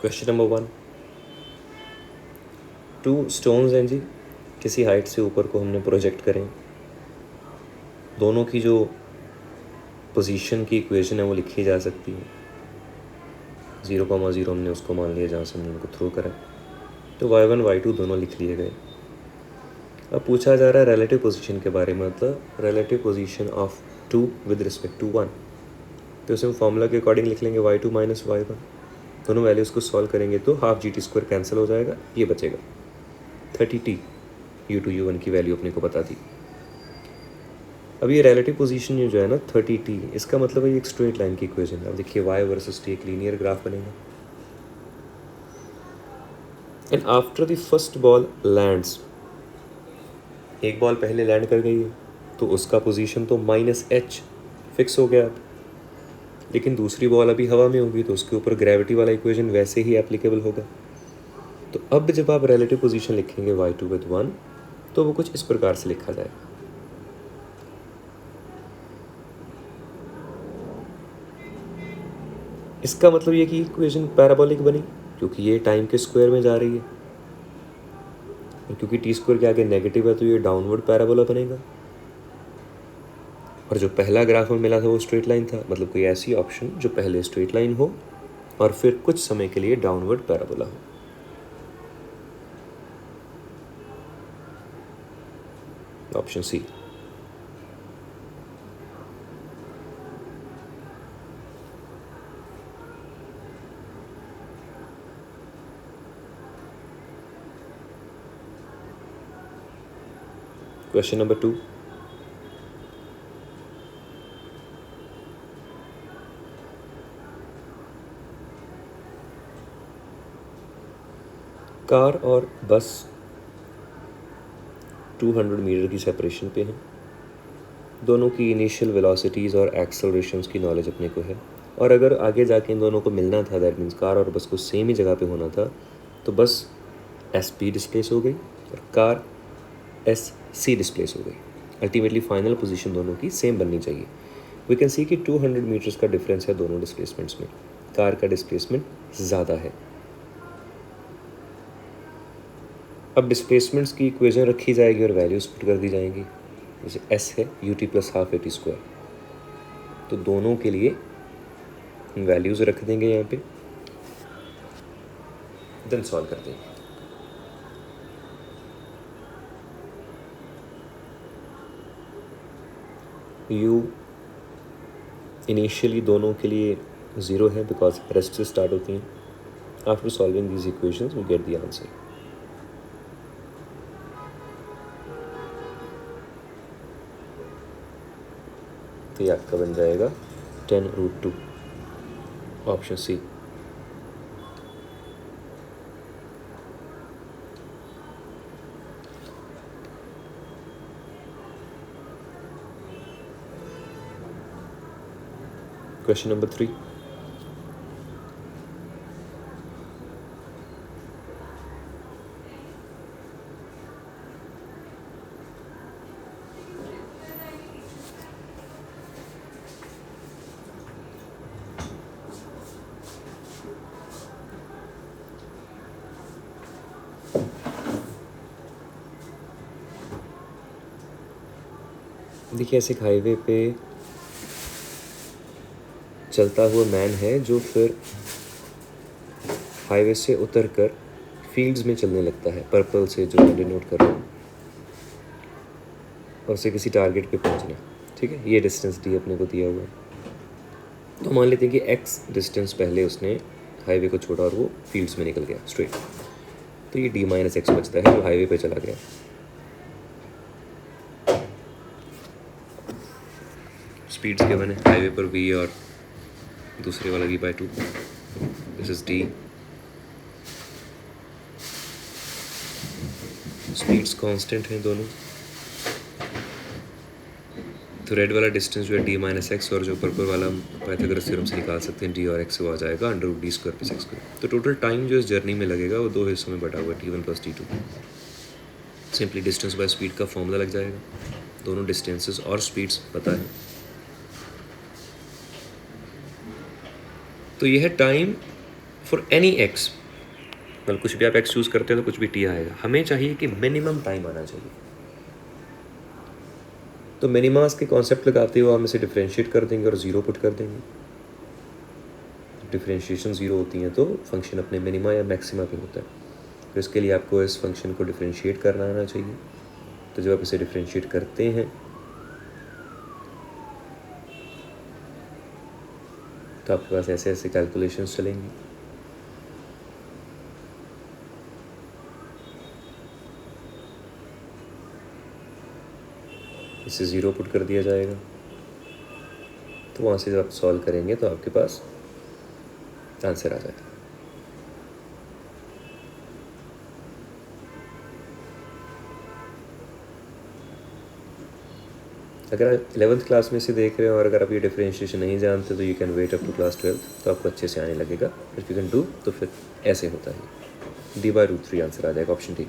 Question number 1, 2 stones हैं जी, किसी height से ऊपर को हमने प्रोजेक्ट करें। दोनों की जो पोजीशन की इक्वेशन है वो लिखी जा सकती है। 0,0 हमने उसको मान लिया जहाँ से हमने उनको थ्रो करा, तो y1 y2 दोनों लिख लिए गए। अब पूछा जा रहा है रिलेटिव पोजीशन के बारे में, मतलब relative position of 2 with respect to 1। तो इसे हम फॉर्मूला के अकॉर्डिंग लिख लेंगे y2 माइनस y1। दोनों वैल्यूज़ को सॉल्व करेंगे तो हाफ GT² कैंसिल हो जाएगा, ये बचेगा 30t। u2 u1 की वैल्यू अपने को पता थी। अब ये रिलेटिव पोजीशन जो है ना 30t, इसका मतलब है ये एक स्ट्रेट लाइन की इक्वेशन है। अब देखिए y वर्सेस t एक लीनियर ग्राफ बनेगा। And after the first ball lands, एक बॉल पहले लैंड कर गई है तो उसका पोजीशन तो -h फिक्स हो गया। लेकिन दूसरी बॉल अभी हवा में होगी तो उसके ऊपर ग्रेविटी वाला इक्वेशन वैसे ही एप्लीकेबल होगा। तो अब जब आप रिलेटिव पोजीशन लिखेंगे y2 विद 1, तो वो कुछ इस प्रकार से लिखा जाएगा। इसका मतलब ये कि इक्वेशन पैराबोलिक बनी, क्योंकि ये टाइम के स्क्वायर में जा रही है, और क्योंकि t² के आगे नेगेटिव है तो ये डाउनवर्ड पैराबोला बनेगा। और जो पहला ग्राफ में मिला था वो स्ट्रेट लाइन था, मतलब कोई ऐसी ऑप्शन जो पहले स्ट्रेट लाइन हो और फिर कुछ समय के लिए डाउनवर्ड पैराबोला हो। Option C. Question number 2, car और बस 200 मीटर की सेपरेशन पे हैं। दोनों की इनिशियल वेलोसिटीज़ और एक्सेलरेशंस की नॉलेज अपने को है, और अगर आगे जाके इन दोनों को मिलना था, दैट मीन्स कार और बस को सेम ही जगह पे होना था, तो बस SP डिस्प्लेस हो गई और कार SC डिस्प्लेस हो गई। अल्टीमेटली फाइनल पोजीशन दोनों की सेम बननी चाहिए। वी कैन सी कि 200 मीटर्स का डिफरेंस है दोनों डिस्प्लेसमेंट्स में। कार का डिस्प्लेसमेंट ज़्यादा है। अब डिस्प्लेसमेंट्स की इक्वेशन रखी जाएगी और वैल्यूज पुट कर दी जाएंगी। जैसे S है ut + ½ at², तो दोनों के लिए वैल्यूज़ रख देंगे यहाँ पे, देन सॉल्व कर देंगे। u इनिशियली दोनों के लिए 0 है बिकॉज रेस्ट से स्टार्ट होती हैं। After solving these equations we get the answer. तो ये आपका बन जाएगा 10√2, ऑप्शन सी। क्वेश्चन नंबर 3, देखिए ऐसे हाईवे पे चलता हुआ मैन है जो फिर हाईवे से उतर कर फील्ड्स में चलने लगता है, पर्पल से जो डिनोट कर रहा हूँ, और उसे किसी टारगेट पे पहुँचना। ठीक है, ये डिस्टेंस डी अपने को दिया हुआ है। तो मान लेते हैं कि x डिस्टेंस पहले उसने हाईवे को छोड़ा और वो फील्ड्स में निकल गया स्ट्रेट, तो ये d - x बचता है जो हाईवे पे चला गया। स्पीड्स के बने हाईवे पर v और दूसरे वाला v/2। This is d। Speeds constant हैं दोनों, तो रेड वाला डिस्टेंस जो है d - x, और जो पर्पल वाला पाइथागोरस थ्योरम से निकाल सकते हैं d और x, वो आ जाएगा √d² + x²। तो टोटल टाइम जो इस जर्नी में लगेगा वो 2 हिस्सों में बटा हुआ t1 + t2। Simply distance by speed का फॉर्मूला लग जाएगा। दोनों डिस्टेंसेस और स्पीड्स पता है, तो यह टाइम फॉर एनी एक्स, मतलब कुछ भी आप एक्स चूज़ करते हैं तो कुछ भी टी आएगा, हमें चाहिए कि मिनिमम टाइम आना चाहिए। तो मिनिमास के कॉन्सेप्ट लगाते हुए हम इसे डिफ्रेंशिएट कर देंगे और ज़ीरो पुट कर देंगे। डिफ्रेंशिएशन ज़ीरो होती हैं तो फंक्शन अपने मिनिमा या मैक्सिमा पे होता है। तो इसके लिए आपको इस फंक्शन को डिफ्रेंशिएट करना आना चाहिए। तो जब आप इसे डिफ्रेंशिएट करते हैं तो आपके पास ऐसे ऐसे कैलकुलेशंस चलेंगी। इसे ज़ीरो पुट कर दिया जाएगा, तो वहाँ से जब आप सॉल्व करेंगे तो आपके पास आंसर आ जाएगा। अगर आप 11th क्लास में से देख रहे हो और अगर आप ये डिफरेंशिएशन नहीं जानते तो you can wait up to class 12th, तो आपको अच्छे से आने लगेगा। इफ़ यू कैन डू तो फिर ऐसे होता है, d/√3 आंसर आ जाएगा, option D.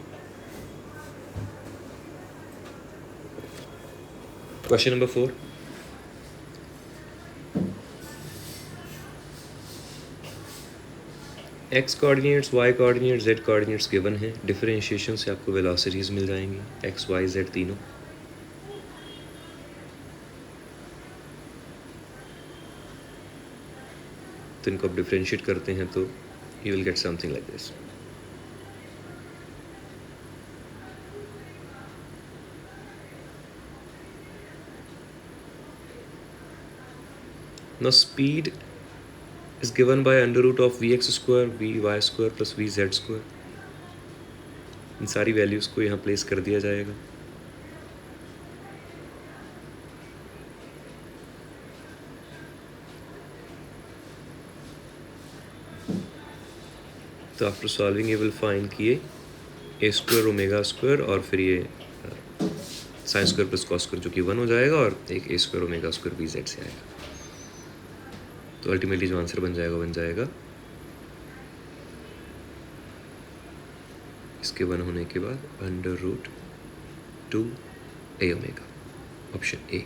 Question number 4, X coordinates, Y coordinates, Z coordinates given है। डिफरेंशिएशन से आपको वेलोसिटीज़ मिल जाएंगी, एक्स वाई जेड तीनों। तो इनको आप डिफरेंशिएट करते हैं तो you will get something like this. Now speed is given by under root of vx square, vy square plus vz square। इन सारी वैल्यूज़ को यहाँ प्लेस कर दिया जाएगा। तो after solving you will find कि ये ए स्क्वायर ओमेगा स्क्वायर और फिर ये sine square plus cos square जो कि 1 हो जाएगा और एक A square omega square V Z से आएगा। तो अल्टीमेटली जो आंसर बन जाएगा इसके 1 होने के बाद under root 2 a omega, option A.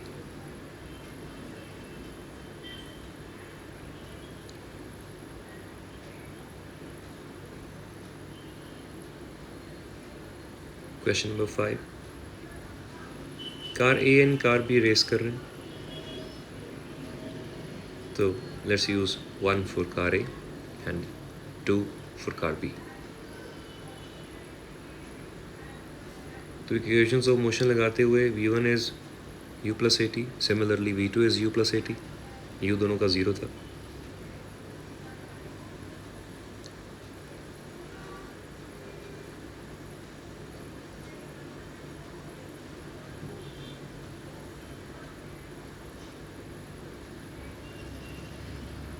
Question number 5, car A and car B race कर रहे हैं। तो let's use 1 for car A and 2 for car B. तो इक्वेशंस ऑफ मोशन लगाते हुए v1 is u plus a t, similarly v2 is u plus a t. u दोनों का 0 था।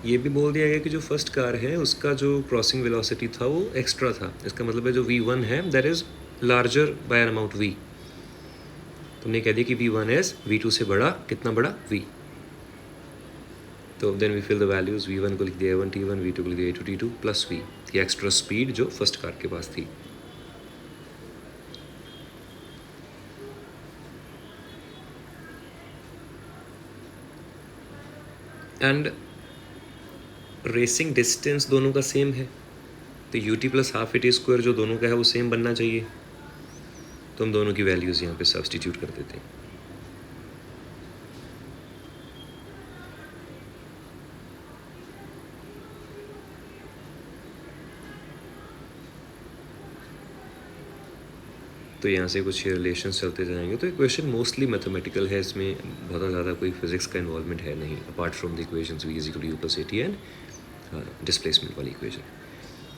ये भी बोल दिया गया कि जो फर्स्ट कार है उसका जो क्रॉसिंग वेलोसिटी था वो एक्स्ट्रा था। इसका मतलब है जो v1 है that is larger by an amount v। तुमने कह दिया कि v1 इज v2 से बड़ा, कितना बड़ा? v। तो then we fill the values, v1 को लिख दिया a1 t1, v2 को लिख दिया a2 t2 प्लस v, ये एक्स्ट्रा स्पीड जो फर्स्ट कार के पास थी। एंड रेसिंग डिस्टेंस दोनों का सेम है, तो ut plus half A T square जो दोनों का है वो सेम बनना चाहिए। तो हम दोनों की वैल्यूज़ यहाँ पे सब्स्टिट्यूट कर देते हैं। तो यहाँ से कुछ रिलेशन चलते जाएंगे। तो इक्वेशन मोस्टली मैथमेटिकल है, इसमें बहुत ज़्यादा कोई फिजिक्स का इन्वॉल्वमेंट है नहीं, apart from the equations v is equal to u plus a t and displacement वाली इक्वेशन।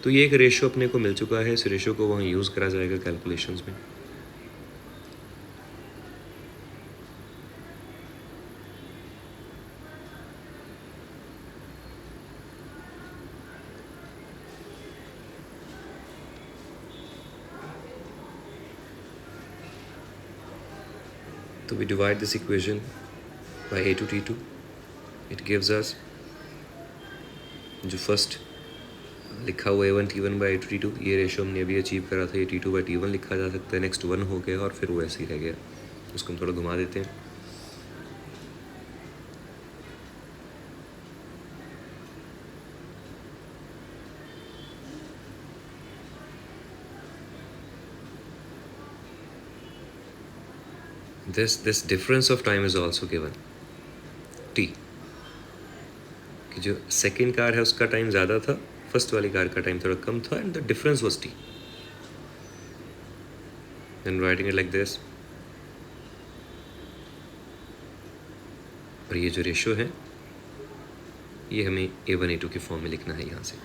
तो ये एक रेशो अपने को मिल चुका है, इस रेशो को वहाँ यूज़ करा जाएगा कैलकुलेशंस में। तो we divide this equation by a2 t2, it gives us जो फर्स्ट लिखा हुआ a1 t1 by a2 t2, ये रेशो हमने अभी अचीव करा था, ये t2 by t1 लिखा जा सकता है। नेक्स्ट 1 हो गया और फिर वो ऐसे ही रह गया, उसको हम थोड़ा घुमा देते हैं। This difference of time is also given T, कि जो सेकेंड कार है उसका टाइम ज़्यादा था, फर्स्ट वाली कार का टाइम थोड़ा कम था, and the difference was T. And writing it like this. और ये जो रेशो है ये हमें A1 A2 के फॉर्म में लिखना है यहाँ से.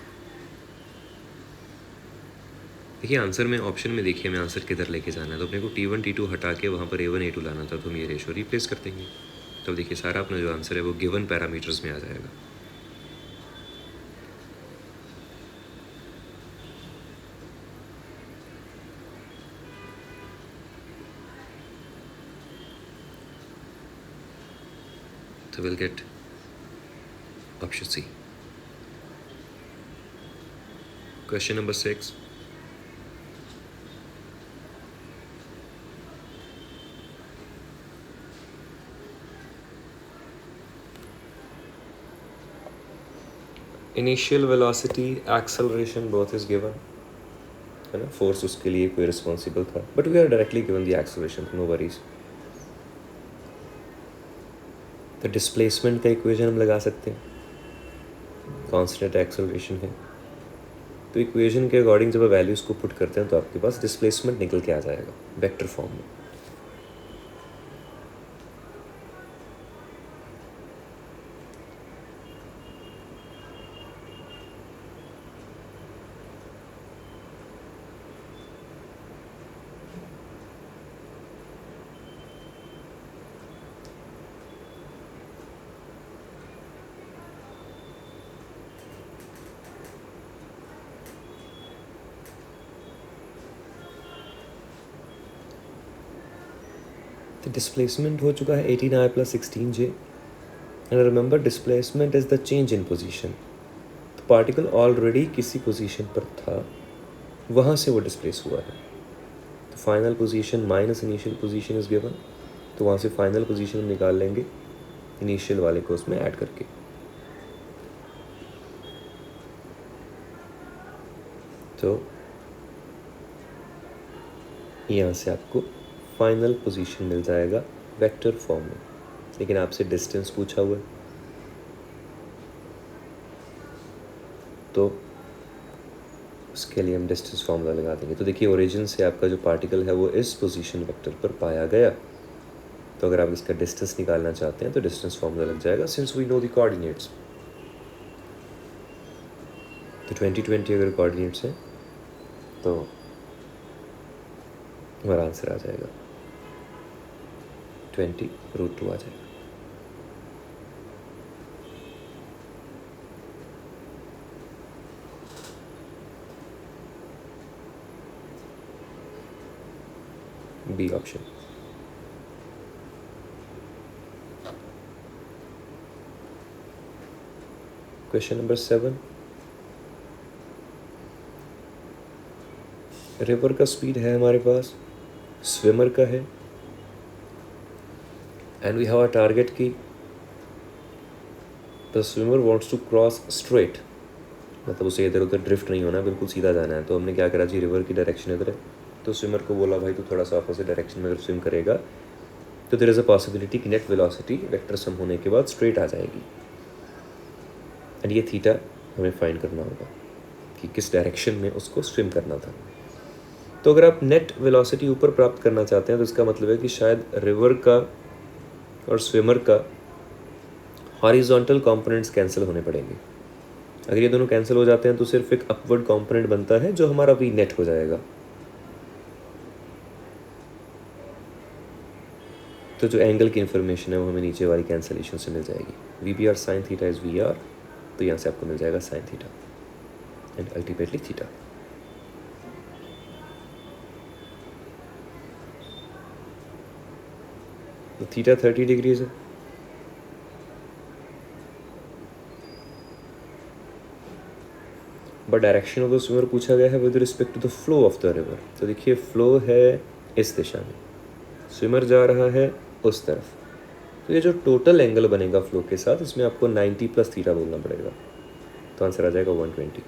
देखिए आंसर में ऑप्शन में देखिए हमें आंसर किधर लेके जाना है. तो अपने को T1 T2 हटा के वहाँ पर A1 A2 लाना था, तो हम ये रेशो रिप्लेस कर देंगे. तो देखिए सारा अपना जो आंसर है वो गिवन पैरामीटर्स में आ जाएगा. So we'll get option C. Question number 6. Initial velocity, acceleration both is given. है ना, फोर्स उसके लिए कोई रिस्पॉन्सिबल था, but we are directly given the acceleration, no worries. तो डिस्प्लेसमेंट का इक्वेशन हम लगा सकते हैं, कांस्टेंट एक्सेलरेशन है, तो इक्वेशन के अकॉर्डिंग जब वैल्यूज को पुट करते हैं तो आपके पास डिस्प्लेसमेंट निकल के आ जाएगा वेक्टर फॉर्म में. तो डिस्प्लेसमेंट हो चुका है 18i + 16j. And remember displacement is the change in position. तो पार्टिकल ऑलरेडी किसी पोजीशन पर था, वहाँ से वो डिस्प्लेस हुआ है. तो final position minus initial position is given, तो वहाँ से फाइनल पोजीशन हम निकाल लेंगे इनिशियल वाले को उसमें ऐड करके. तो यहाँ से आपको फाइनल पोजीशन मिल जाएगा वेक्टर फॉर्म में. लेकिन आपसे डिस्टेंस पूछा हुआ है, तो उसके लिए हम डिस्टेंस फॉर्मूला लगा देंगे. तो देखिए ओरिजिन से आपका जो पार्टिकल है वो इस पोजीशन वेक्टर पर पाया गया. तो अगर आप इसका डिस्टेंस निकालना चाहते हैं तो डिस्टेंस फॉर्मूला लग जाएगा, since we know the coordinates. तो 20 अगर कोऑर्डिनेट्स हैं तो हमारा आंसर आ जाएगा 20√2 आ जाएगा. B option. Question number 7. River का स्पीड है हमारे पास, स्विमर का है, and we have a target की the swimmer wants to cross straight, मतलब उसे इधर उधर ड्रिफ्ट नहीं होना, बिल्कुल सीधा जाना है. तो हमने क्या करा जी, रिवर की डायरेक्शन इधर है, तो स्विमर को बोला भाई तो थोड़ा सा ऑपोजिट डायरेक्शन में अगर स्विम करेगा तो देयर इज़ अ पॉसिबिलिटी कि नेट वेलोसिटी वेक्टर सम होने के बाद स्ट्रेट आ जाएगी. एंड ये थीटा हमें फाइंड करना होगा कि किस डायरेक्शन में उसको स्विम करना था. तो अगर आप नेट वेलोसिटी ऊपर प्राप्त करना चाहते हैं तो इसका मतलब है कि शायद रिवर का और स्विमर का हॉरिजॉन्टल कंपोनेंट्स कैंसिल होने पड़ेंगे. अगर ये दोनों कैंसिल हो जाते हैं तो सिर्फ एक अपवर्ड कंपोनेंट बनता है जो हमारा वी नेट हो जाएगा. तो जो एंगल की इन्फॉर्मेशन है वो हमें नीचे वाली कैंसिलेशन से मिल जाएगी. V B R sine theta is V R, तो यहाँ से आपको मिल जाएगा sine theta and ultimately theta. तो थीटा 30 डिग्रीज है. But direction of the swimmer पूछा गया है with respect to the flow of the river. तो देखिए फ्लो है इस दिशा में, स्विमर जा रहा है उस तरफ. तो ये जो टोटल एंगल बनेगा फ्लो के साथ, इसमें आपको 90 + थीटा बोलना पड़ेगा. तो आंसर आ जाएगा 120.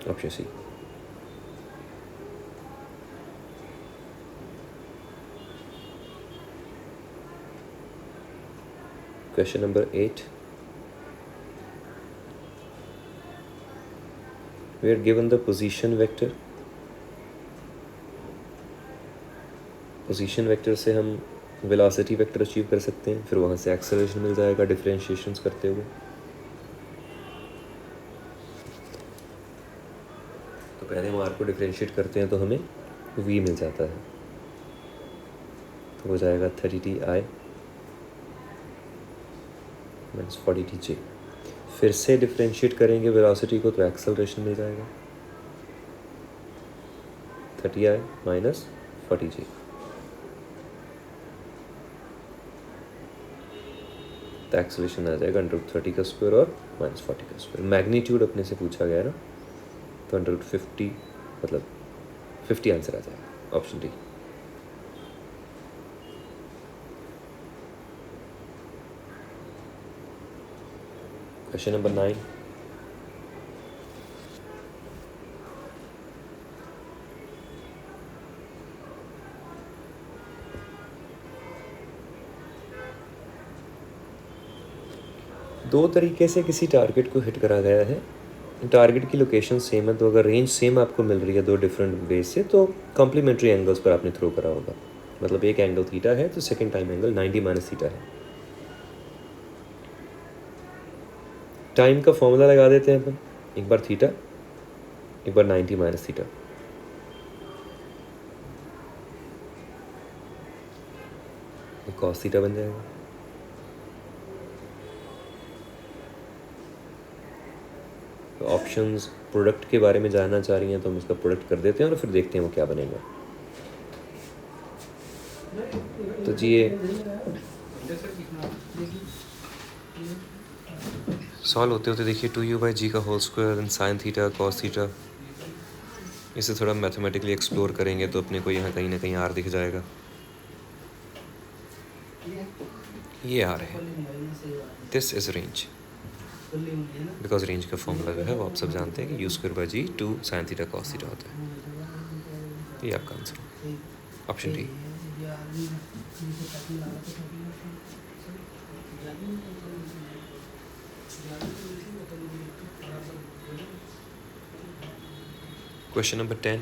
Option C. Question number 8. We are given the position vector. Position vector से हम वेलोसिटी वेक्टर अचीव कर सकते हैं, फिर वहाँ से एक्सेलरेशन मिल जाएगा डिफरेंशिएशंस करते हुए। तो पहले हम आर को डिफरेंशिएट करते हैं तो हमें v मिल जाता है, तो हो जाएगा 30ti माइनस 40tj। फिर से डिफरेंशिएट करेंगे वेलोसिटी को तो एक्सेलरेशन मिल जाएगा 30i माइनस 40j। तो एक्सेलरेशन आ जाएगा √30 का स्क्वायर और -40 का स्क्वायर। मैग्नीट्यूड अपने से पूछा गया है ना, तो √50 मतलब 50 आंसर आ जाएगा, ऑप्शन डी। Question number 9। दो तरीके से किसी टारगेट को हिट करा गया है। टारगेट की लोकेशन सेम है, तो अगर रेंज सेम आपको मिल रही है दो डिफरेंट बेस से, तो कॉम्प्लीमेंट्री एंगल्स पर आपने थ्रो करा होगा। मतलब एक एंगल थीटा है तो second time angle 90 minus theta है। टाइम का फॉर्मूला लगा देते हैं अपन, एक बार थीटा एक बार 90 माइनस थीटा। कॉस थीटा बन जाएगा। तो ऑप्शंस प्रोडक्ट के बारे में जानना चाह रही हैं तो हम इसका प्रोडक्ट कर देते हैं और फिर देखते हैं वो क्या बनेगा। तो जी ये सॉल्व होते होते देखिए 2u/g का whole square and sine theta cos theta, इसे थोड़ा मैथमेटिकली एक्सप्लोर करेंगे तो अपने को यहाँ कहीं ना कहीं आर दिख जाएगा। ये आर है, this is range, because range का फॉर्मूला जो है वो आप सब जानते हैं कि u²/g 2 sin theta cos theta होता है। तो ये आपका answer option D. Question number 10।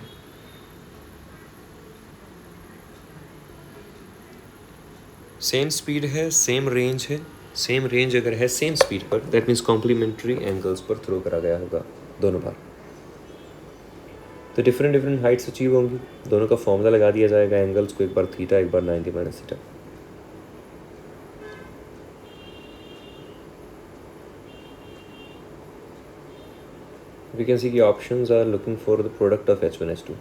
Same speed है, सेम रेंज है। सेम रेंज अगर है सेम स्पीड पर, दैट मीन्स कॉम्प्लीमेंट्री एंगल्स पर थ्रो करा गया होगा दोनों बार। तो डिफरेंट हाइट्स अचीव होंगी, दोनों का फॉर्मूला लगा दिया जाएगा एंगल्स को, एक बार थीटा एक बार 90 minus theta. We can see की options are looking for the product of H1 H2।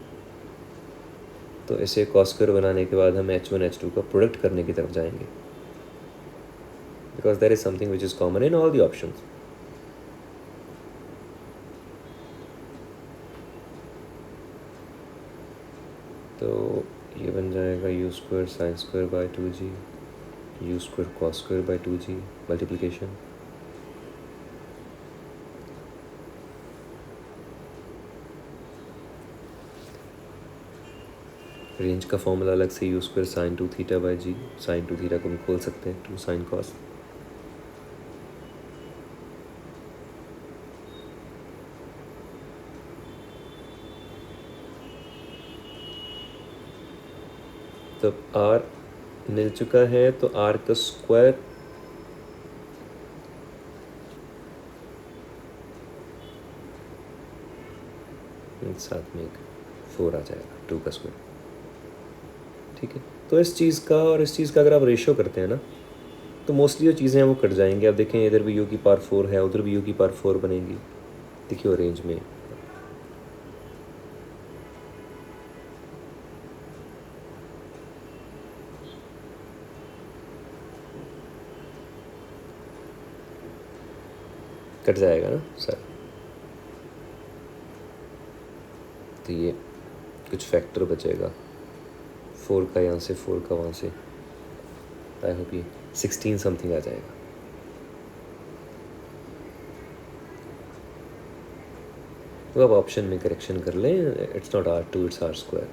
तो इसे कॉस स्क्वायर बनाने के बाद हम H1 H2 का प्रोडक्ट करने की तरफ जाएंगे, because there is something which is common in all the options. तो ये बन जाएगा u² sin² 2g u² cos² 2g multiplication. Range का फॉर्मूला अलग से u² sin 2 theta g, sin 2 theta को हम खोल सकते हैं 2 sin cos। तो r मिल चुका है, तो r का स्क्वायर साथ में एक 4 आ जाएगा 2 का स्क्वायर। ठीक है, तो इस चीज़ का और इस चीज़ का अगर आप रेशियो करते हैं ना, तो मोस्टली जो चीज़ें हैं वो कट जाएंगी। आप देखें इधर भी u की पावर 4 है, उधर भी u की पावर 4 बनेगी। देखिए वो रेंज में कट जाएगा ना सर। तो ये कुछ फैक्टर बचेगा, 4 का यहाँ से 4 का वहाँ से, आई होप ये 16 समथिंग आ जाएगा। तो अब ऑप्शन में करेक्शन कर लें, it's not r2 it's r²,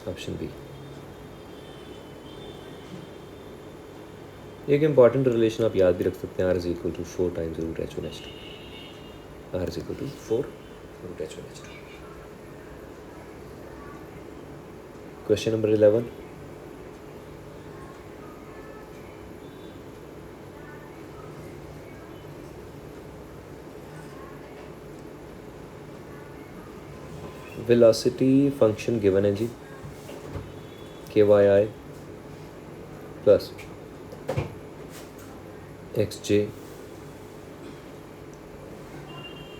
option B. एक इंपॉर्टेंट रिलेशन आप याद भी रख सकते हैं, R is equal to 4 times root H one H two. R is equal to 4 root H one H two. Question number 11, velocity function given है जी, K Y I plus X J,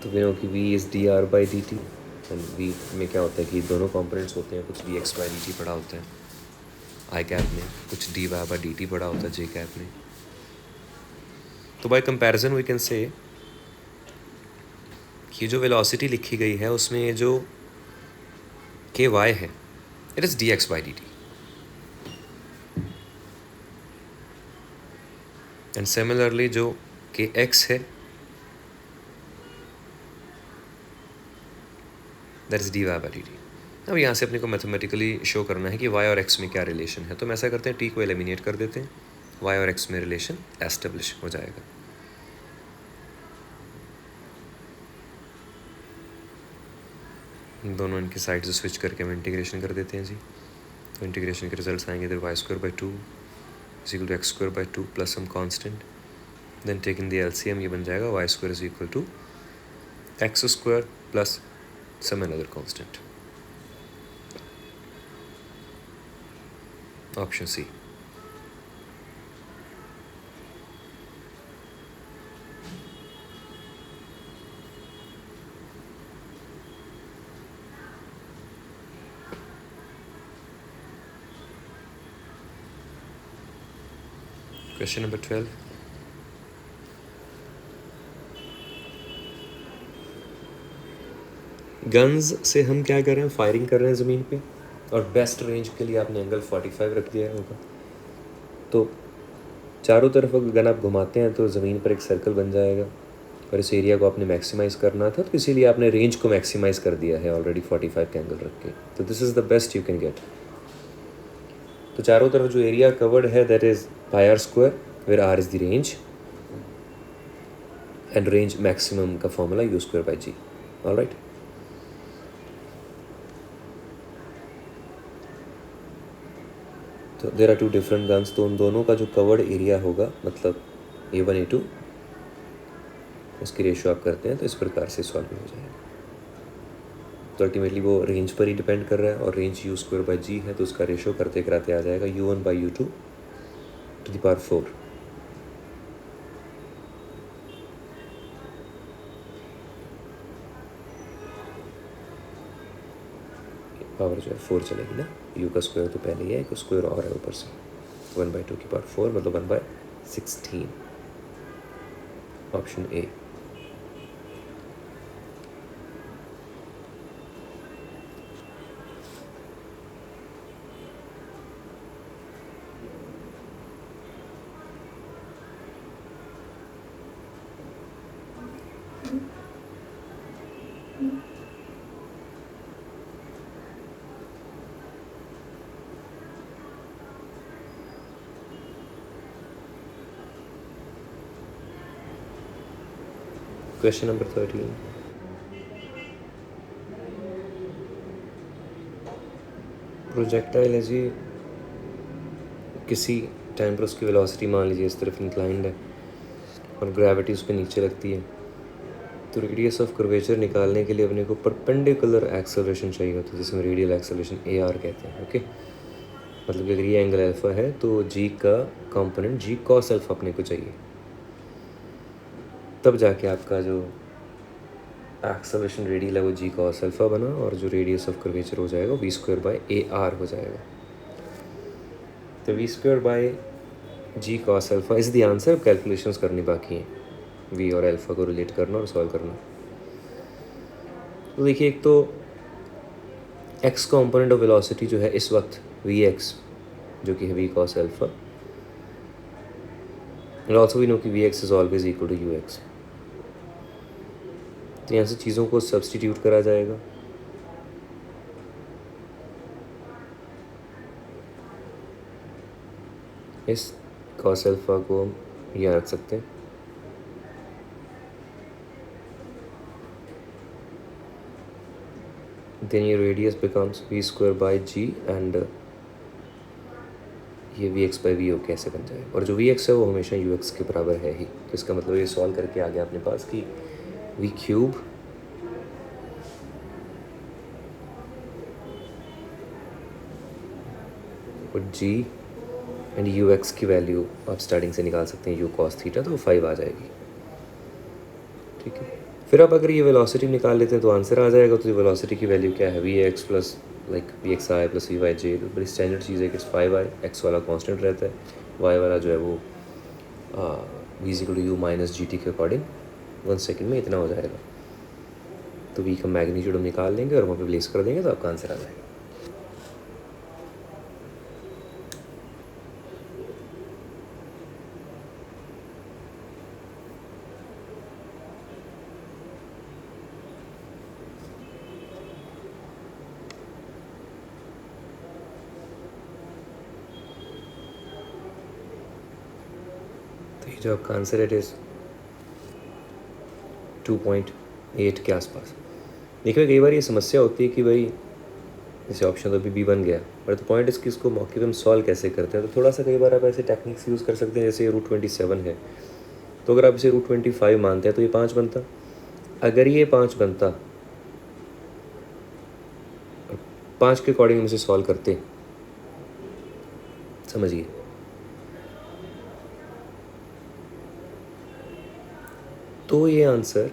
तो we know कि V is D R by D T, and V में क्या होता है कि दोनों कंपोनेंट्स होते हैं, कुछ D X by D T पढ़ा होता है आई कैप में, कुछ D Y by D T पढ़ा होता है जे कैप में। तो by comparison we can say कि जो वेलोसिटी लिखी गई है उसमें ये जो के वाई है it is D X by D T, and similarly जो के एक्स है that is D Y by D T. अब यहाँ से अपने को मैथमेटिकली शो करना है कि y और x में क्या रिलेशन है, तो हम ऐसा करते हैं t को एलिमिनेट कर देते हैं, y और x में रिलेशन एस्टेब्लिश हो जाएगा। दोनों इनकी साइड से स्विच करके हम इंटीग्रेशन कर देते हैं जी, तो इंटीग्रेशन के रिजल्ट्स आएंगे इधर Y square by two is equal to X square by two plus some constant, then take in the LCM, ये बन जाएगा Y square is equal to X square plus some another constant. Option C. Question number 12, guns से हम क्या कर रहे हैं, firing कर रहे हैं ज़मीन पे, और बेस्ट रेंज के लिए आपने एंगल 45 रख दिया होगा। तो चारों तरफ अगर गन आप घुमाते हैं तो ज़मीन पर एक सर्कल बन जाएगा, और इस एरिया को आपने मैक्सिमाइज़ करना था, तो इसीलिए आपने रेंज को मैक्सिमाइज़ कर दिया है ऑलरेडी 45 का एंगल रख के। तो this is the best you can get. तो चारों तरफ जो एरिया कवर्ड है that is pi r square, where r is the range, and range maximum का formula u square by g. Alright, तो there are two different guns, तो उन दोनों का जो कवर्ड एरिया होगा, मतलब A1 A2, उसकी रेशियो आप करते हैं तो इस प्रकार से सॉल्व हो जाएगा। तो अल्टीमेटली वो रेंज पर ही डिपेंड कर रहा है, और range U square by G है, तो उसका रेशियो करते कराते आ जाएगा U1 बाई U2 to the power 4। Power जो है 4 चलेगी ना, U का स्क्वायर तो पहले ही है, एक स्क्वायर और है ऊपर से, 1/2 की पावर 4 मतलब 1/16। Option A. Question number 13, projectile है जी, किसी टाइम पर उसकी वेलोसिटी मान लीजिए इस तरफ इंक्लाइंड है और ग्रेविटी उस पर नीचे लगती है, तो रेडियस ऑफ कर्वेचर निकालने के लिए अपने को परपेंडिकुलर एक्सेलरेशन चाहिए होता है, जिसमें रेडियल एक्सेलरेशन AR कहते हैं। ओके, मतलब कि अगर ये एंगल अल्फा है तो जी का कंपोनेंट जी कॉस अल्फा अपने को चाहिए, तब जाके आपका जो एक्सेलरेशन रेडियल है वो जी कॉस अल्फा बना, और जो रेडियस ऑफ कर्वेचर हो जाएगा वी स्क्वायर बाई AR हो जाएगा। तो V square by G cos alpha is the answer. Calculations करनी बाकी हैं, वी और अल्फा को रिलेट करना और सॉल्व करना। तो देखिए, एक तो एक्स कंपोनेंट ऑफ वेलोसिटी जो है इस वक्त वी एक्स, जो कि है V cos alpha, and also we know कि V X is always equal to u X. तो यहाँ से चीज़ों को सब्सटीट्यूट करा जाएगा। इस कॉस अल्फा को यहाँ रख सकते हैं, देन ये radius becomes V square by g and ये V X by V O कैसे बन जाए, और जो वी एक्स है वो हमेशा यू एक्स के बराबर है ही। तो इसका मतलब ये सॉल्व करके आ गया अपने पास कि वी क्यूब और जी एंड यू एक्स की वैल्यू आप स्टार्टिंग से निकाल सकते हैं, यू कॉस थीटा, तो वो 5 आ जाएगी। ठीक है, फिर आप अगर ये वेलोसिटी निकाल लेते हैं तो आंसर आ जाएगा। तो वेलोसिटी की वैल्यू क्या है, V X plus like V X I plus V Y J. तो बड़ी स्टैंडर्ड चीज़ है कि 5 आई, एक्स वाला कांस्टेंट रहता है, वाई वाला जो है वो V is equal to U minus G T के अकॉर्डिंग 1 सेकेंड में इतना हो जाएगा। तो वी का मैग्नीट्यूड हम निकाल लेंगे और वहाँ पे प्लेस कर देंगे तो आपका आंसर आ जाएगा। तो ये जो आपका आंसर है इट इज़ 2.8 के आसपास। देखिए कई बार ये समस्या होती है कि भाई जैसे ऑप्शन तो अभी बी बन गया, बट द पॉइंट इसकी इसको मौके पे हम सॉल्व कैसे करते हैं। तो थोड़ा सा कई बार आप ऐसे टेक्निक्स यूज़ कर सकते हैं, जैसे ये √27 है, तो अगर आप इसे √25 मानते हैं तो ये 5 बनता। अगर ये 5 बनता, 5 के अकॉर्डिंग हम इसे सॉल्व करते, समझिए, तो ये आंसर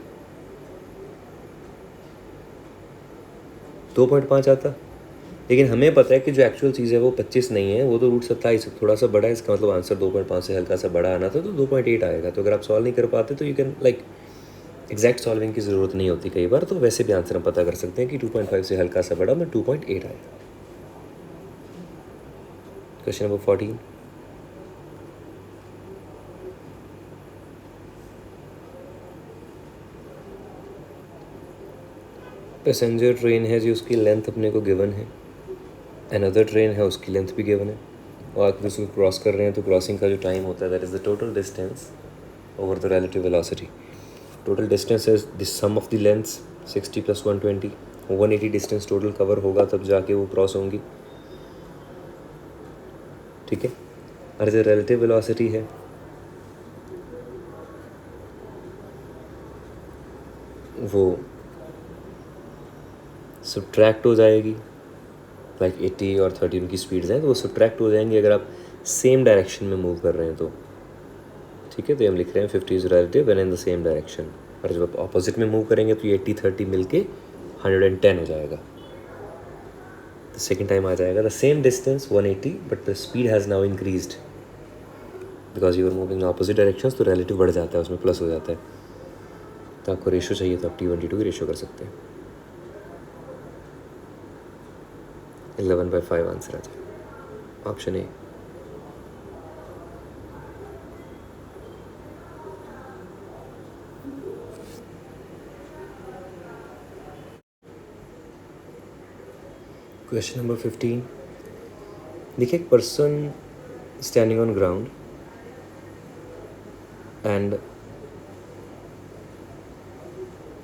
2.5 आता। लेकिन हमें पता है कि जो एक्चुअल चीज़ है वो 25 नहीं है, वो तो √27 थोड़ा सा बड़ा है। इसका मतलब आंसर 2.5 से हल्का सा बड़ा आना था, तो 2.8 आएगा। तो अगर आप सॉल्व नहीं कर पाते तो you can like exact solving की ज़रूरत नहीं होती कई बार, तो वैसे भी आंसर हम पता कर सकते हैं कि 2.5 से हल्का सा बड़ा में 2.8 आएगा। क्वेश्चन नंबर 14, पैसेंजर ट्रेन है जी, उसकी लेंथ अपने को गिवन है, अनदर ट्रेन है उसकी लेंथ भी गिवन है, और आप उसको क्रॉस कर रहे हैं तो क्रॉसिंग का जो टाइम होता है that is the total distance over the relative velocity. Total distance is the sum of the lengths 60 + 120, 180 distance total cover होगा तब जाके वो क्रॉस होंगी। ठीक है, और जो रिलेटिव वेलोसिटी है वो सब्ट्रैक्ट हो जाएगी, लाइक 80 और 30 उनकी स्पीड्स हैं तो वो सब्ट्रैक्ट हो जाएंगी अगर आप सेम डायरेक्शन में मूव कर रहे हैं तो। ठीक है, तो हम लिख रहे हैं 50 is relative and in the same direction, और जब आप ऑपोजिट में मूव करेंगे तो ये 80-30 मिलके 110 हो जाएगा। द सेकेंड टाइम आ जाएगा the same distance 180 but the speed has now increased because you are moving in opposite directions, तो रिलेटिव बढ़ जाता है, उसमें प्लस हो जाता है। तो आपको रेशो चाहिए तो आप T1T2 की रेशो कर सकते हैं। 11/5 आंसर आ जाएगा, ऑप्शन ए। क्वेश्चन नंबर 15, देखिए एक person standing on ground and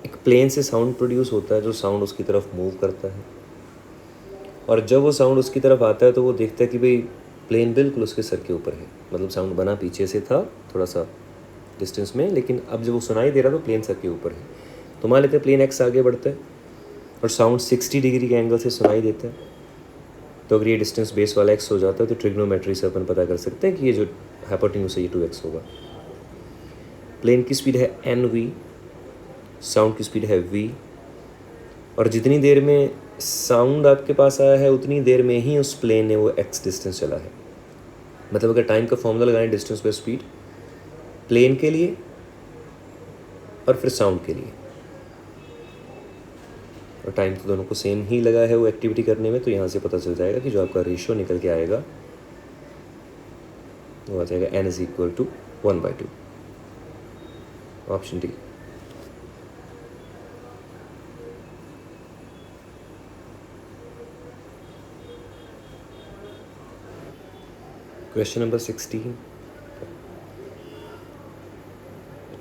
एक प्लेन से साउंड प्रोड्यूस होता है जो साउंड उसकी तरफ मूव करता है, और जब वो साउंड उसकी तरफ आता है तो वो देखता है कि भाई प्लेन बिल्कुल उसके सर के ऊपर है। मतलब साउंड बना पीछे से था थोड़ा सा डिस्टेंस में, लेकिन अब जब वो सुनाई दे रहा तो प्लेन सर के ऊपर है। तो मान लेते हैं प्लेन एक्स आगे बढ़ता है और साउंड 60 डिग्री के एंगल से सुनाई देता है। तो अगर ये डिस्टेंस बेस वाला एक्स हो जाता है तो ट्रिग्नोमेट्री से अपन पता कर सकते हैं कि ये जो हाइपोटेन्यूज है ये 2x होगा। प्लेन की स्पीड है NV, साउंड की स्पीड है v, और जितनी देर में साउंड आपके पास आया है उतनी देर में ही उस प्लेन ने वो x डिस्टेंस चला है। मतलब अगर टाइम का फॉर्मूला लगाएं डिस्टेंस बाय स्पीड प्लेन के लिए और फिर साउंड के लिए, और टाइम तो दोनों को सेम ही लगा है वो एक्टिविटी करने में, तो यहाँ से पता चल जाएगा कि जो आपका रेशियो निकल के आएगा वो आ जाएगा n = 1/2, option D. Question number 16,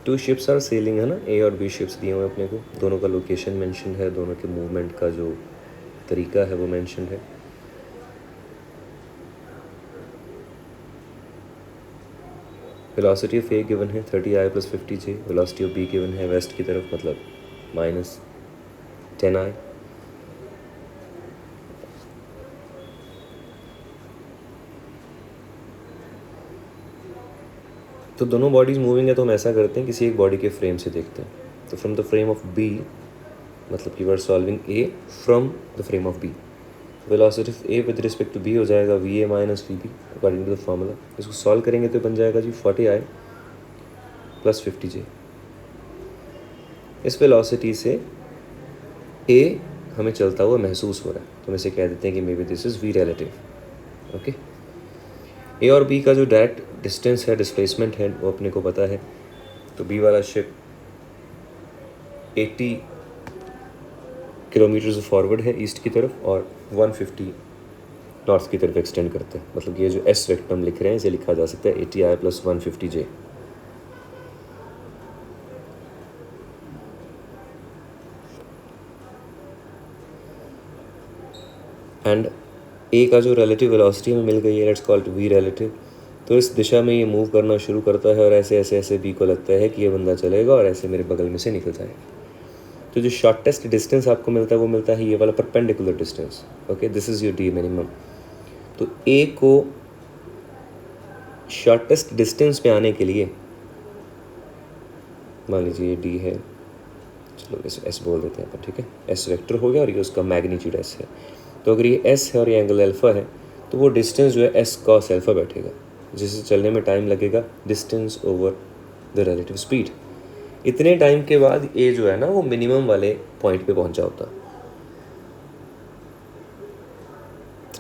2 ships are sailing है ना, ए और बी शिप्स दिए हुए अपने को, दोनों का लोकेशन मेंशन है, दोनों के मूवमेंट का जो तरीका है वो मेंशन है। वेलोसिटी ऑफ ए गिवन है 30i + 50j, velocity of be given है वेस्ट की तरफ, मतलब -10i। तो दोनों बॉडीज मूविंग है, तो हम ऐसा करते हैं किसी एक बॉडी के फ्रेम से देखते हैं। तो from the frame of B, मतलब कि we are solving A from the frame of B, velocity of A with respect to B हो जाएगा va - vb according to the formula. इसको सॉल्व करेंगे तो बन जाएगा जी 40i + 50j। इस वेलोसिटी से ए हमें चलता हुआ महसूस हो रहा है, तो हम इसे कह देते हैं कि maybe this is v relative. Okay, A और बी का जो डायरेक्ट डिस्टेंस है, डिस्प्लेसमेंट है, वो अपने को पता है। तो बी वाला शिप 80 किलोमीटर फॉरवर्ड है ईस्ट की तरफ और 150 नॉर्थ की तरफ एक्सटेंड करते हैं। मतलब ये जो एस वेक्टर हम लिख रहे हैं इसे लिखा जा सकता है 80i + 150j। एंड ए का जो रिलेटिव वेलोसिटी हमें मिल गई है, let's call it V relative. तो इस दिशा में ये मूव करना शुरू करता है और ऐसे ऐसे ऐसे बी को लगता है कि ये बंदा चलेगा और ऐसे मेरे बगल में से निकल जाएगा। तो जो शॉर्टेस्ट डिस्टेंस आपको मिलता है वो मिलता है ये वाला perpendicular distance. Okay, this is your D minimum. तो ए को शॉर्टेस्ट डिस्टेंस पे आने के लिए, मान लीजिए ये डी है, चलो इसे एस बोल देते हैं अपन, ठीक है, एस वेक्टर हो गया और ये उसका मैग्नीट्यूड एस है। तो अगर ये एस है और ये एंगल अल्फा है, तो वो डिस्टेंस जो है एस कॉस अल्फा बैठेगा, जिससे चलने में टाइम लगेगा, distance over the relative speed. इतने टाइम के बाद ए जो है ना वो मिनिमम वाले पॉइंट पे पहुंचा होता,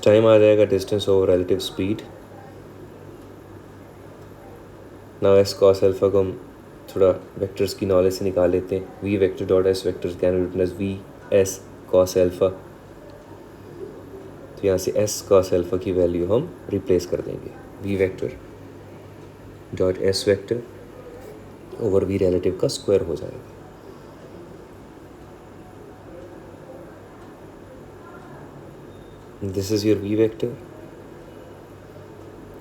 टाइम आ जाएगा distance over relative speed. Now S cos alpha को हम थोड़ा वेक्टर्स की नॉलेज से निकाल लेते हैं। V vector dot S vector can be written as V S cos alpha. तो यहाँ से एस कॉस अल्फा की वैल्यू हम रिप्लेस कर देंगे, V vector dot S vector over V relative का स्क्वायर हो जाएगा। This is your V vector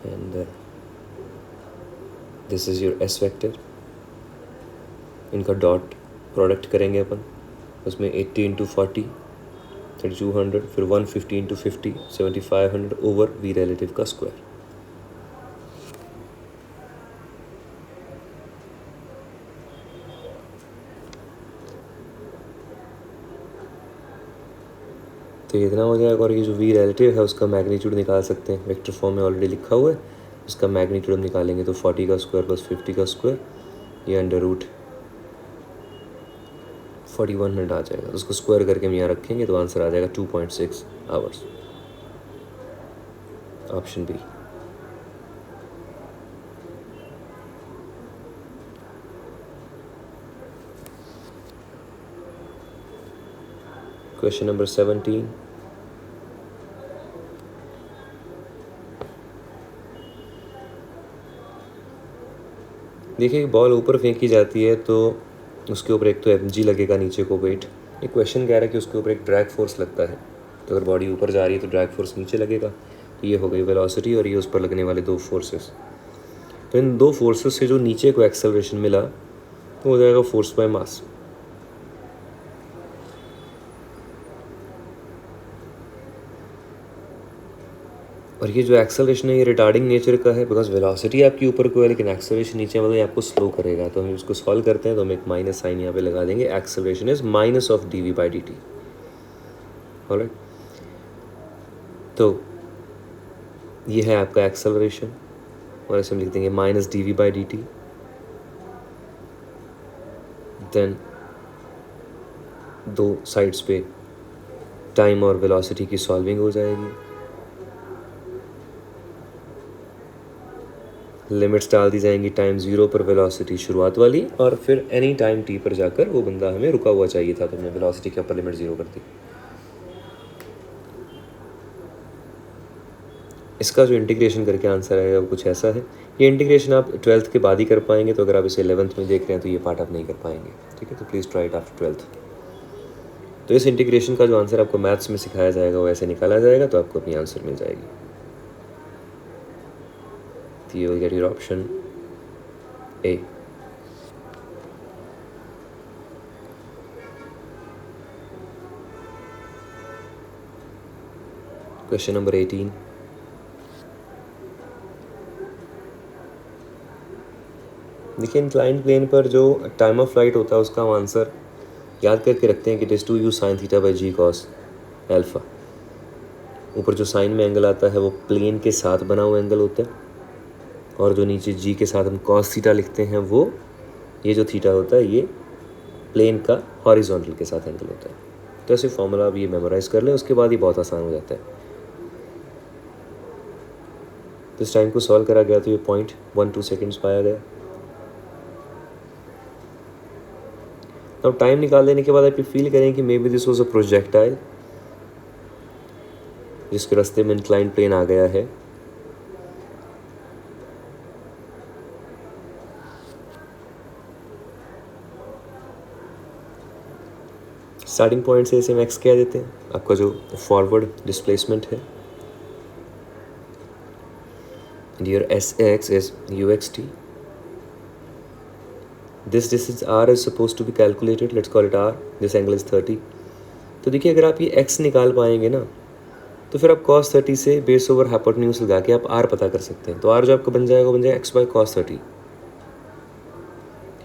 and this is your S vector. इनका डॉट प्रोडक्ट करेंगे अपन, उसमें 80 × 40 3200, फिर 150 × 50 7500 ओवर वी रिलेटिव का स्क्वायर। तो ये इतना हो जाएगा। और ये जो वी रिलेटिव है उसका मैग्नीट्यूड निकाल सकते हैं, वेक्टर फॉर्म में ऑलरेडी लिखा हुआ है। उसका मैग्नीट्यूड हम निकालेंगे तो 40 का स्क्वायर + 50 का स्क्वायर, ये अंडर रूट 4100 आ जाएगा। तो उसको स्क्वायर करके हम यहाँ रखेंगे तो आंसर आ जाएगा 2.6 hours, option B. Question number 17। देखिए बॉल ऊपर फेंकी जाती है तो उसके ऊपर एक तो mg लगेगा नीचे को वेट। ये क्वेश्चन कह रहा है कि उसके ऊपर एक ड्रैग फोर्स लगता है, तो अगर बॉडी ऊपर जा रही है तो ड्रैग फोर्स नीचे लगेगा। तो ये हो गई वेलोसिटी और ये उस पर लगने वाले दो फोर्सेस। तो इन दो फोर्सेस से जो नीचे को एक्सेलरेशन मिला तो हो जाएगा फोर्स बाय मास। और ये जो एक्सेलरेशन है ये रिटार्डिंग नेचर का है, बिकॉज वेलोसिटी आपकी ऊपर को है लेकिन एक्सेलरेशन नीचे, मतलब ये आपको स्लो करेगा। तो हम इसको सॉल्व करते हैं तो हम एक माइनस साइन यहाँ पे लगा देंगे। Acceleration is minus of dv/dt। Alright, तो ये है आपका एक्सेलरेशन और ऐसे हम लिख देंगे -dv/dt। देन दो साइड्स पे टाइम और वेलोसिटी की सॉल्विंग हो जाएगी, लिमिट्स डाल दी जाएंगी टाइम 0 पर वेलोसिटी शुरुआत वाली, और फिर एनी टाइम t पर जाकर वो बंदा हमें रुका हुआ चाहिए था, तो हमने वेलोसिटी के ऊपर लिमिट 0 कर दी। इसका जो इंटीग्रेशन करके आंसर आएगा वो कुछ ऐसा है। ये इंटीग्रेशन आप 12th के बाद ही कर पाएंगे, तो अगर आप इसे 11th में देख रहे हैं तो ये पार्ट आप नहीं कर पाएंगे, ठीक है। तो please try it after 12th। तो इस इंटीग्रेशन का जो आंसर आपको मैथ्स में सिखाया जाएगा वो ऐसे निकाला जाएगा, तो आपको अपनी आंसर मिल जाएगी। तो you will get your option A. Question number 18। देखिए, इंक्लाइंड प्लेन पर जो टाइम ऑफ फ्लाइट होता है उसका हम आंसर याद करके रखते हैं कि it is 2u sin theta by G cos alpha. ऊपर जो साइन में एंगल आता है वो प्लेन के साथ बना हुआ एंगल होता है, और जो नीचे जी के साथ हम कॉस थीटा लिखते हैं वो, ये जो थीटा होता है ये प्लेन का हॉरिजॉन्टल के साथ एंगल होता है। तो ऐसे फॉर्मूला आप ये मेमोराइज कर लें, उसके बाद ही बहुत आसान हो जाता है। तो इस टाइम को सॉल्व करा गया तो ये 0.12 सेकेंड्स पाया गया। अब टाइम निकाल देने के बाद आप ये फील करें कि maybe this was a projectile जिसके रास्ते में इंक्लाइंड प्लेन आ गया है। स्टार्टिंग पॉइंट से इसे हम एक्स कह देते हैं, आपका जो फॉरवर्ड डिस्प्लेसमेंट है। Your Sx is uxt. This distance r is supposed to be calculated. Let's call it r. This angle is 30. तो देखिए, अगर आप ये x निकाल पाएंगे ना, तो फिर आप cos 30 से बेस ओवर हाइपोटेन्यूज लगा के आप r पता कर सकते हैं। तो r जो आपका बन जाएगा वो बन जाएगा x by cos 30.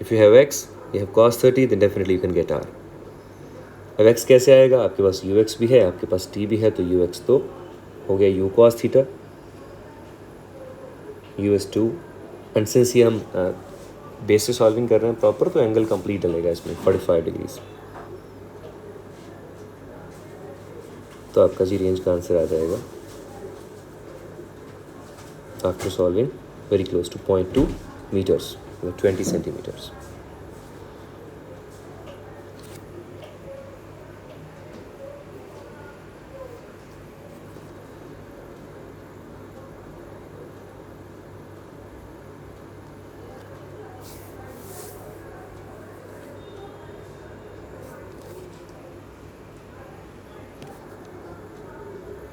If you have x, you have cos 30, then definitely you can get r. अब x कैसे आएगा? आपके पास ux भी है, आपके पास t भी है, तो ux तो हो गया u cos theta, US2, and since ये हम बेस से सॉल्विंग कर रहे हैं प्रॉपर, तो एंगल कंप्लीट डलेगा इसमें 45 डिग्रीज। तो आपका जी रेंज का आंसर आ जाएगा after solving very close to 0.2 metres, 20 centimetres.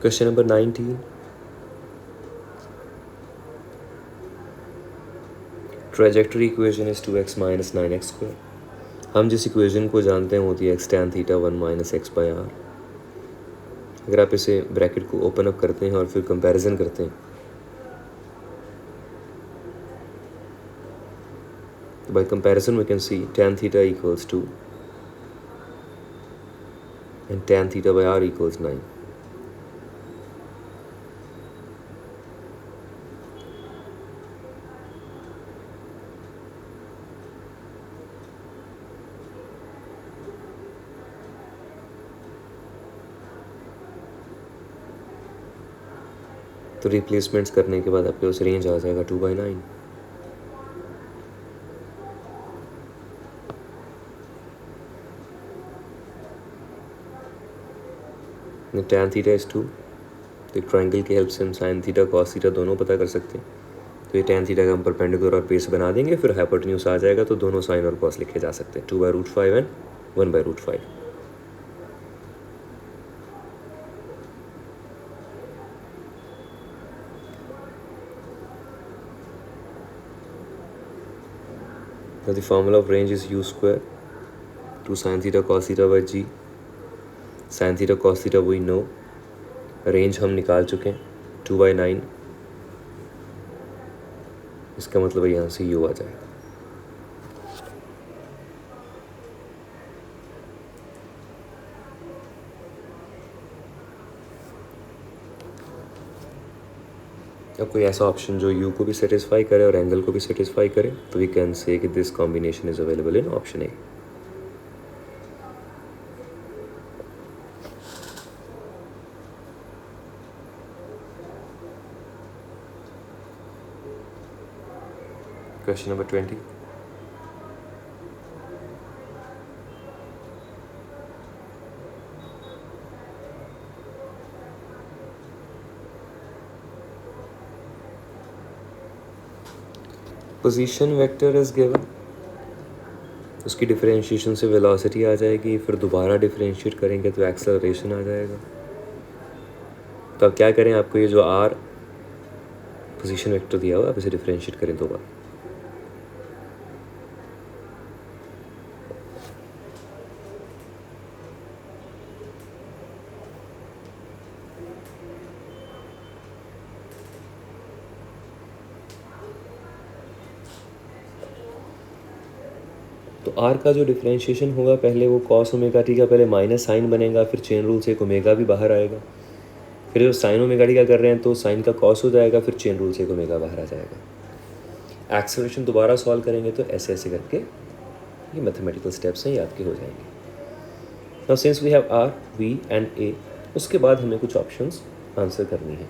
Question number 19. Trajectory equation is 2x minus 9x square. हम जिस इक्वेशन को जानते हैं होती है x tan theta 1 minus X by R. अगर आप इसे ब्रैकेट को ओपन अप करते हैं और फिर कंपैरिजन करते हैं, तो by comparison we can see tan theta equals 2 and tan theta by R equals 9। तो रिप्लेसमेंट्स करने के बाद आपके उस रेंज आ जाएगा 2/9। tan थीटा इज 2, तो ट्राइंगल की हेल्प से हम साइन थीटा कॉस थीटा दोनों पता कर सकते हैं। तो ये tan थीटा का हम परपेंडिकुलर और बेस बना देंगे, फिर हाइपोटेन्यूज आ जाएगा, तो दोनों साइन और कॉस लिखे जा सकते हैं, 2/√5 and 1/√5। Now the formula of range is u square 2 sin theta cos theta by g. sin theta cos theta we know, range हम निकाल चुके हैं 2/9। इसका मतलब यहाँ से u आ जाएगा। अब कोई ऐसा ऑप्शन जो u को भी सेटिस्फाई करे और एंगल को भी सेटिस्फाई करे, तो वी कैन से कि this combination is available in option A. Question number 20. Position vector is given, उसकी डिफरेंशिएशन से वेलोसिटी आ जाएगी, फिर दोबारा डिफरेंशिएट करेंगे तो एक्सेलरेशन आ जाएगा। तो अब क्या करें, आपको ये जो आर पोजीशन वेक्टर दिया हुआ, आप इसे डिफरेंशिएट करें दो बार। तो आर का जो डिफरेंशिएशन होगा, पहले वो कॉस ओमेगा टी का पहले माइनस साइन बनेगा, फिर चेन रूल से एक ओमेगा भी बाहर आएगा, फिर जो साइन ओमेगा टी का कर रहे हैं तो साइन का कॉस हो जाएगा, फिर चेन रूल से एक ओमेगा बाहर आ जाएगा। एक्सेलरेशन दोबारा सॉल्व करेंगे तो ऐसे ऐसे करके ये मैथमेटिकल स्टेप्स हैं, ये आपके हो जाएंगे। Now since we have R, V and A, उसके बाद हमें कुछ ऑप्शंस आंसर करनी है।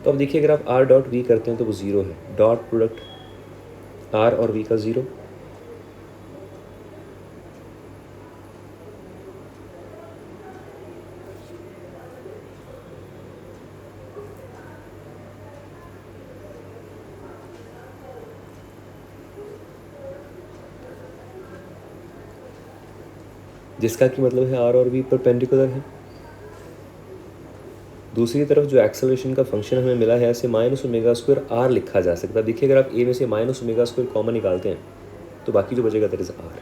तो अब देखिए, अगर आप आर डॉट वी करते हैं तो वो ज़ीरो है, डॉट प्रोडक्ट आर और वी का ज़ीरो, जिसका कि मतलब है आर और वी परपेंडिकुलर है। दूसरी तरफ जो एक्सेलरेशन का फंक्शन हमें मिला है, ऐसे माइनस ओमेगा स्क्वायर आर लिखा जा सकता है। देखिए, अगर आप ए में से माइनस ओमेगा स्क्वायर कॉमन निकालते हैं तो बाकी जो बचेगा दैट इज आर।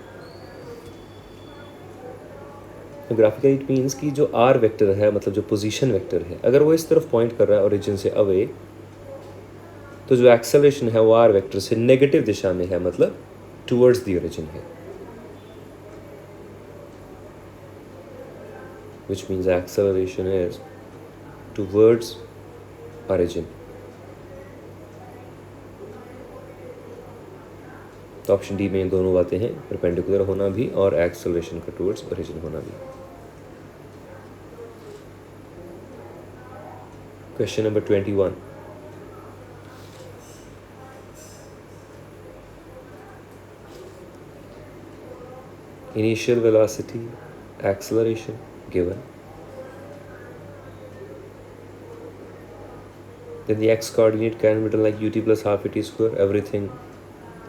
तो ग्राफिकली इट मीन्स कि जो आर वेक्टर है, मतलब जो पोजीशन वेक्टर है, अगर वो इस तरफ पॉइंट कर रहा है ओरिजिन से अवे, तो जो एक्सेलरेशन है वो आर वेक्टर से नेगेटिव दिशा में है, मतलब टुवर्ड्स द ओरिजिन है, which means acceleration is towards origin. तो ऑप्शन डी में दोनों बातें हैं, परपेंडिकुलर होना भी और एक्सेलरेशन का टुवर्ड्स ओरिजिन होना भी। Question number 21, initial velocity, acceleration given, then the x coordinate can be written like ut plus half at square, everything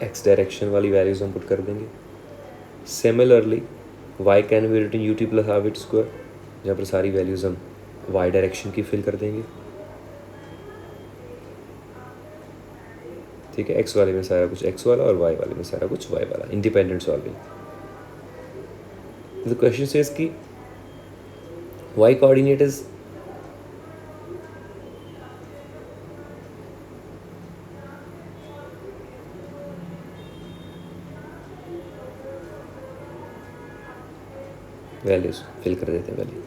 x direction वाली वैल्यूज हम पुट कर देंगे। Similarly y can be written ut plus half at square, जहाँ पर सारी values हम y direction की fill कर देंगे। ठीक है, x वाले में सारा कुछ x वाला और y वाले में सारा कुछ y वाला, independent solving. The question says कि y coordinate is values fill कर देते हैं वैल्यू।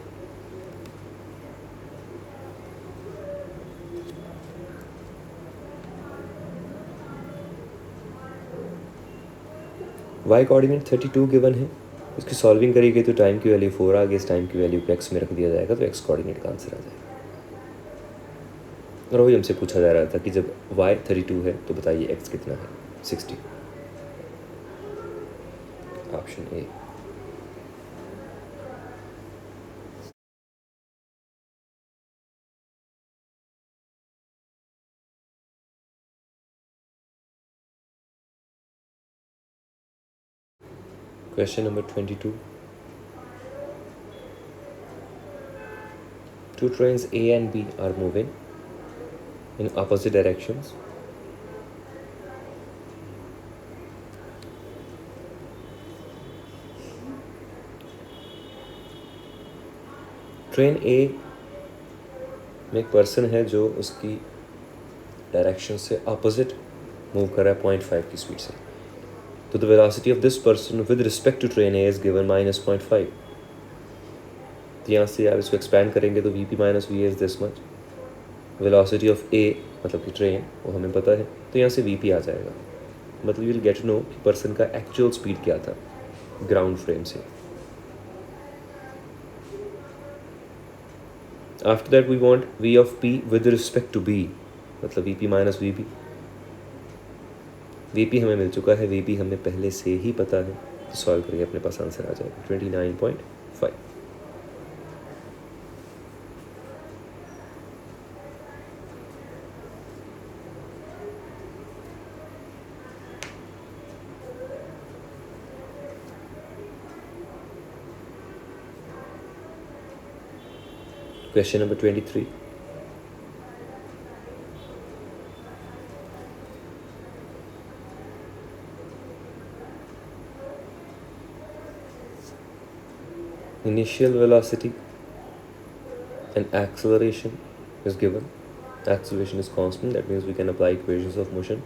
y कोऑर्डिनेट 32 गिवन है, उसकी सॉल्विंग करेगी तो टाइम की वैल्यू 4 आ गई, इस टाइम की वैल्यू को x में रख दिया जाएगा तो x कोऑर्डिनेट का आंसर आ जाएगा। और वही हमसे पूछा जा रहा था कि जब y 32 है तो बताइए x कितना है, 60। Option A. Question number 22. Two trains A and B are moving in opposite directions. Train A में एक पर्सन है जो उसकी डायरेक्शन से ऑपोजिट मूव कर रहा है 0.5 की स्पीड से। तो the velocity of this person with respect to train A is given -0.5। तो यहाँ से आप इसको एक्सपैंड करेंगे तो VP minus VA is this much. Velocity of A मतलब कि ट्रेन, वो हमें पता है, तो यहाँ से VP आ जाएगा। मतलब you will get to know कि पर्सन का एक्चुअल स्पीड क्या था ग्राउंड फ्रेम से। After that we want V of P with respect to B, मतलब VP माइनस VB। VP हमें मिल चुका है, VB हमें पहले से ही पता है, तो सॉल्व करेंगे अपने पास आंसर आ जाएगा 29.5। Question number 23. Initial velocity and acceleration is given. Acceleration is constant, that means we can apply equations of motion.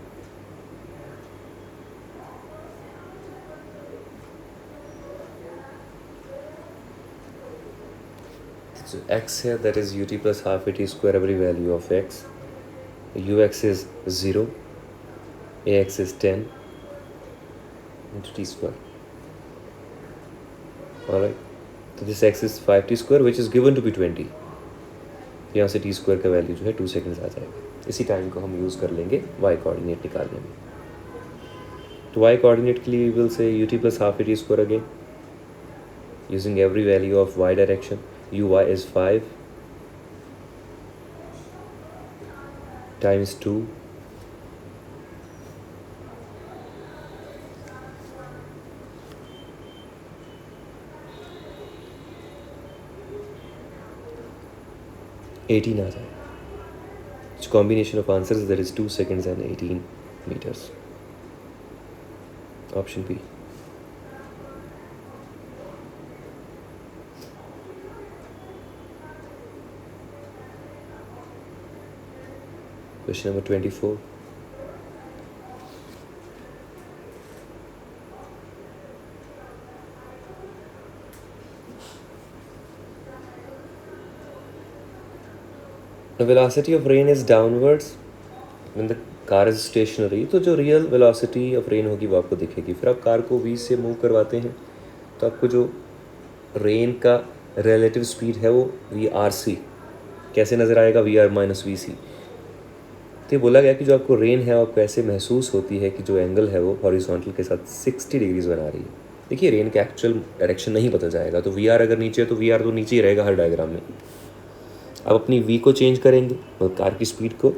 So x here, that is ut plus half at square every value of x. Ux is 0, ax is 10 into t square. Alright, तो this x is 5t square which is given to be 20. यहाँ से t square का value जो है 2 seconds आ जाएगा. इसी time को हम यूज़ कर लेंगे y कोऑर्डिनेट निकालने में. तो y कोऑर्डिनेट के लिए we will say ut plus half at square again using every value of y direction. uy is 5 times 2 18 आ जाए. Which combination of answers, that is 2 seconds and 18 meters. Option B. Question number 24. The velocity of rain is downwards when the car is stationary. तो जो real velocity of rain होगी वो आपको दिखेगी. फिर आप car को v से मूव करवाते हैं तो आपको जो रेन का रिलेटिव स्पीड है वो VRC कैसे नज़र आएगा, VR माइनस VC. तो ये बोला गया कि जो आपको रेन है आपको ऐसे महसूस होती है कि जो एंगल है वो हॉरिजॉन्टल के साथ 60 डिग्रीज बना रही है. देखिए रेन का एक्चुअल डायरेक्शन नहीं बदल जाएगा, तो VR अगर नीचे है तो VR तो नीचे ही रहेगा हर डायग्राम में. आप अपनी V को चेंज करेंगे और कार की स्पीड को,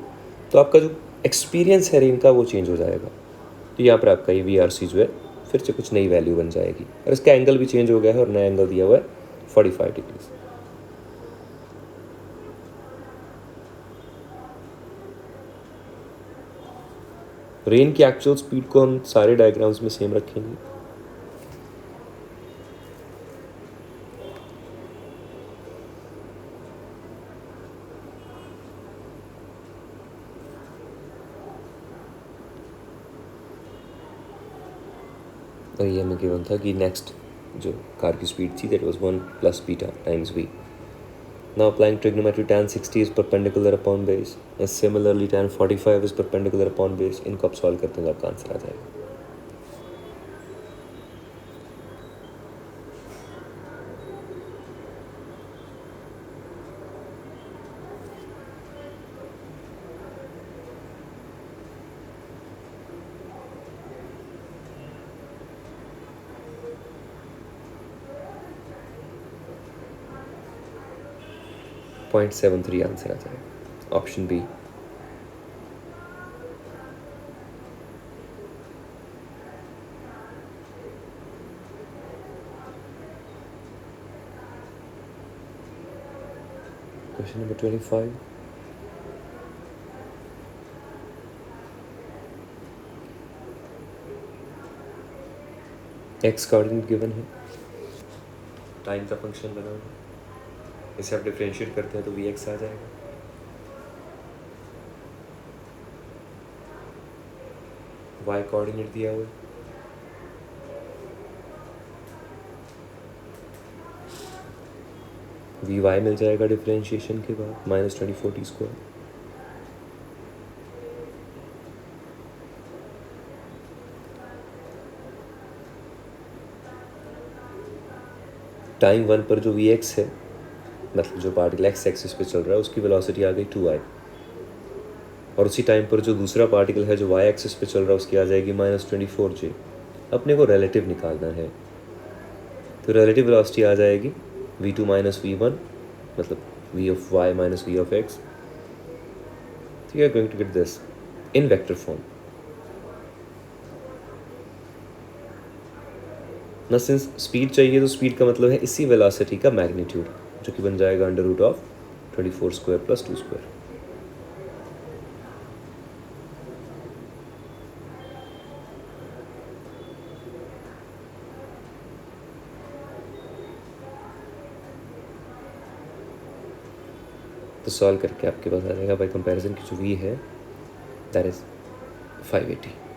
तो आपका जो एक्सपीरियंस है रेन का वो चेंज हो जाएगा. तो यहाँ पर आपका ये VRC जो है फिर से कुछ नई वैल्यू बन जाएगी और इसका एंगल भी चेंज हो गया है और नया एंगल दिया हुआ है 45 डिग्रीज. रेन की एक्चुअल स्पीड को हम सारे डायग्राम्स में सेम रखेंगे. और ये हमें गिवन था कि नेक्स्ट जो कार की स्पीड थी that was 1 plus beta times v. Now applying trigonometry, tan 60 is perpendicular upon base and similarly tan 45 is perpendicular upon base. इनको आप सॉल्व करते हैं तो आपका आंसर आ जाएगा. .73 आंसर आ जाएगा. Option B. Question number 25. X coordinate given है, टाइम का फंक्शन बना हुआ है. इसे आप डिफरेंशिएट करते हैं तो Vx आ जाएगा. y कोऑर्डिनेट दिया हुआ है. Vy मिल जाएगा डिफरेंशिएशन के बाद -24t स्क्वायर. टाइम 1 पर जो Vx है मतलब जो पार्टिकल एक्स एक्सिस पे चल रहा है उसकी वेलोसिटी आ गई 2i और उसी टाइम पर जो दूसरा पार्टिकल है जो वाई एक्सिस पे चल रहा है उसकी आ जाएगी -24j. अपने को रिलेटिव निकालना है तो रिलेटिव वेलोसिटी आ जाएगी v2 माइनस v1 मतलब v of y minus v of x. ठीक है, going to get this in vector form. ना सिंस स्पीड चाहिए तो स्पीड का मतलब है इसी वेलोसिटी का मैग्नीट्यूड जो कि बन जाएगा under root of 24 square plus 2 square. तो सॉल्व करके आपके पास आ जाएगा बाय कंपैरिजन की जो v है दैट इज़ 580।